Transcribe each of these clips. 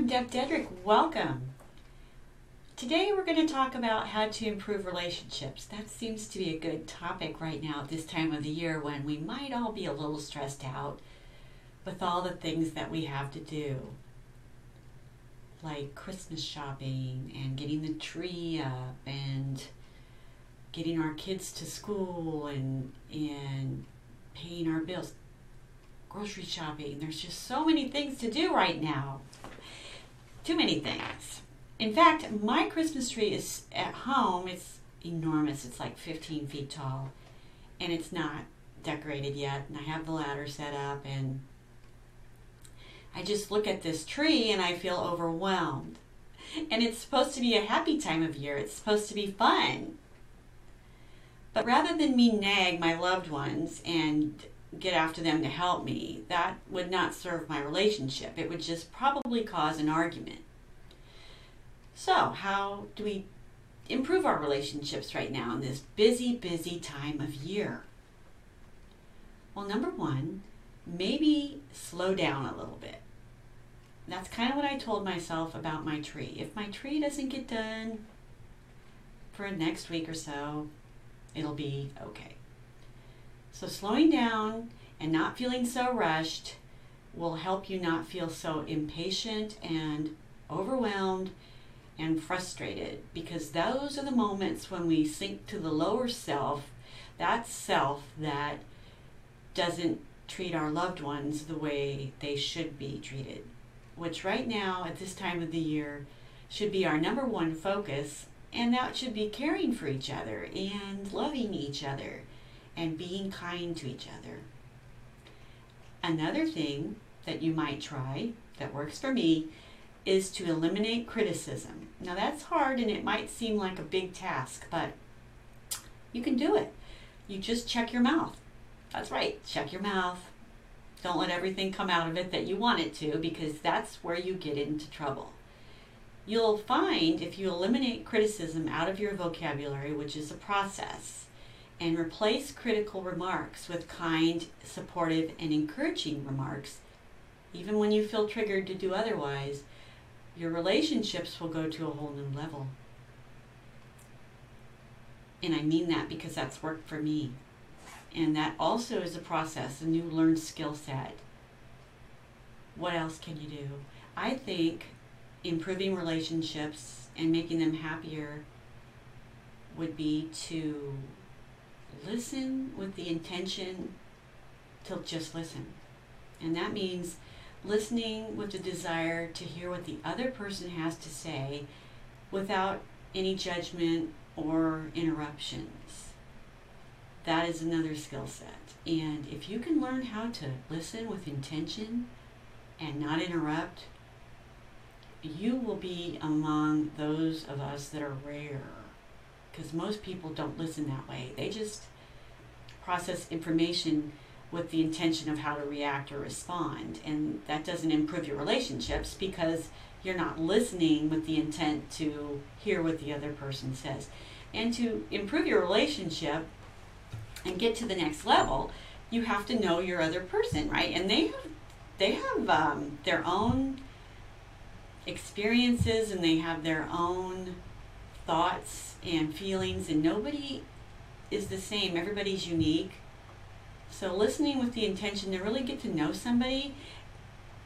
I'm DebDedrick. Welcome. Today we're going to talk about how to improve relationships. That seems to be a good topic right now at this time of the year when we might all be a little stressed out with all the things that we have to do, like Christmas shopping and getting the tree up and getting our kids to school and paying our bills, grocery shopping. There's just so many things to do right now. Too many things. In fact, my Christmas tree is at home. It's enormous. It's like 15 feet tall, and it's not decorated yet. And I have the ladder set up, and I just look at this tree and I feel overwhelmed. And it's supposed to be a happy time of year. It's supposed to be fun. But rather than me nag my loved ones and get after them to help me, that would not serve my relationship. It would just probably cause an argument. So, how do we improve our relationships right now in this busy, busy time of year? Well, number one, maybe slow down a little bit. That's kind of what I told myself about my tree. If my tree doesn't get done for next week or so, it'll be okay. So slowing down and not feeling so rushed will help you not feel so impatient and overwhelmed and frustrated, because those are the moments when we sink to the lower self, that self that doesn't treat our loved ones the way they should be treated, which right now at this time of the year should be our number one focus, and that should be caring for each other and loving each other and being kind to each other. Another thing that you might try that works for me is to eliminate criticism. Now that's hard and it might seem like a big task, but you can do it. You just check your mouth. That's right, check your mouth. Don't let everything come out of it that you want it to, because that's where you get into trouble. You'll find if you eliminate criticism out of your vocabulary, which is a process, and replace critical remarks with kind, supportive, and encouraging remarks, even when you feel triggered to do otherwise, your relationships will go to a whole new level. And I mean that because that's worked for me. And that also is a process, a new learned skill set. What else can you do? I think improving relationships and making them happier would be to listen with the intention to just listen. And that means listening with the desire to hear what the other person has to say without any judgment or interruptions. That is another skill set. And if you can learn how to listen with intention and not interrupt, you will be among those of us that are rare, because most people don't listen that way. They just process information with the intention of how to react or respond, and that doesn't improve your relationships because you're not listening with the intent to hear what the other person says. And to improve your relationship and get to the next level, you have to know your other person, right? And they have their own experiences, and they have their own thoughts and feelings, and nobody is the same. Everybody's unique. So listening with the intention to really get to know somebody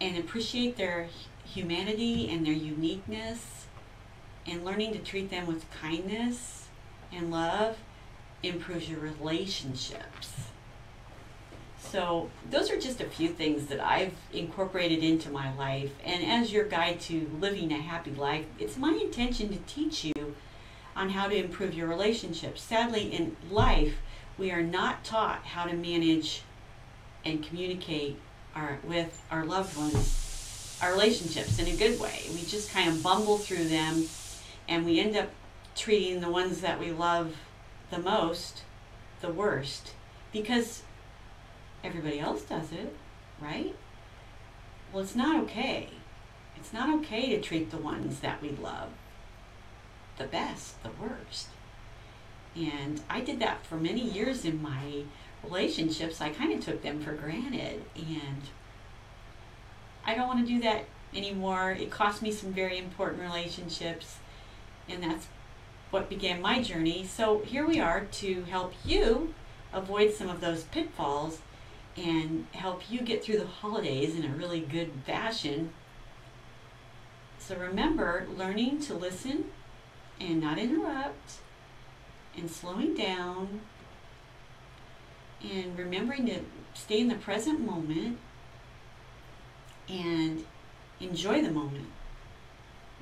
and appreciate their humanity and their uniqueness, and learning to treat them with kindness and love improves your relationships. So those are just a few things that I've incorporated into my life. And as your guide to living a happy life, it's my intention to teach you on how to improve your relationships. Sadly, in life, we are not taught how to manage and communicate with our loved ones, our relationships in a good way. We just kind of bumble through them, and we end up treating the ones that we love the most the worst, because everybody else does it, right? Well, it's not okay. It's not okay to treat the ones that we love the best, the worst. And I did that for many years in my relationships. I kind of took them for granted, and I don't want to do that anymore. It cost me some very important relationships, and that's what began my journey. So here we are to help you avoid some of those pitfalls and help you get through the holidays in a really good fashion. So remember, learning to listen and not interrupt, and slowing down, and remembering to stay in the present moment and enjoy the moment,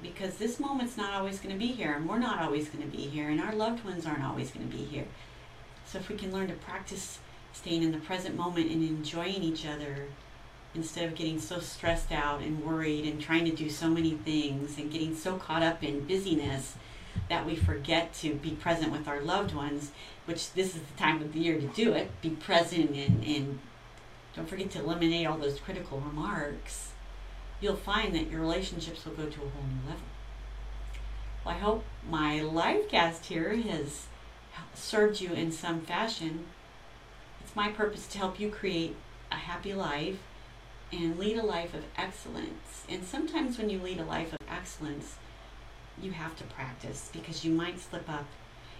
because this moment's not always going to be here, and we're not always going to be here, and our loved ones aren't always going to be here. So if we can learn to practice staying in the present moment and enjoying each other instead of getting so stressed out and worried and trying to do so many things and getting so caught up in busyness that we forget to be present with our loved ones, which this is the time of the year to do it. Be present, and don't forget to eliminate all those critical remarks. You'll find that your relationships will go to a whole new level. Well, I hope my live cast here has served you in some fashion. It's my purpose to help you create a happy life and lead a life of excellence. And sometimes when you lead a life of excellence, you have to practice, because you might slip up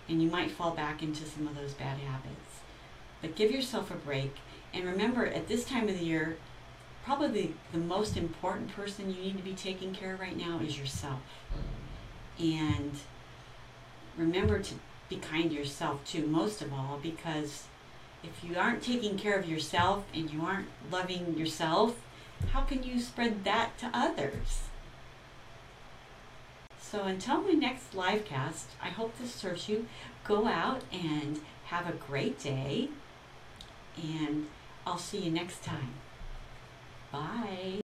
and you might fall back into some of those bad habits. But give yourself a break, and remember, at this time of the year, probably the most important person you need to be taking care of right now is yourself. And remember to be kind to yourself too, most of all, because if you aren't taking care of yourself and you aren't loving yourself, how can you spread that to others? So until my next live cast, I hope this serves you. Go out and have a great day, and I'll see you next time. Bye.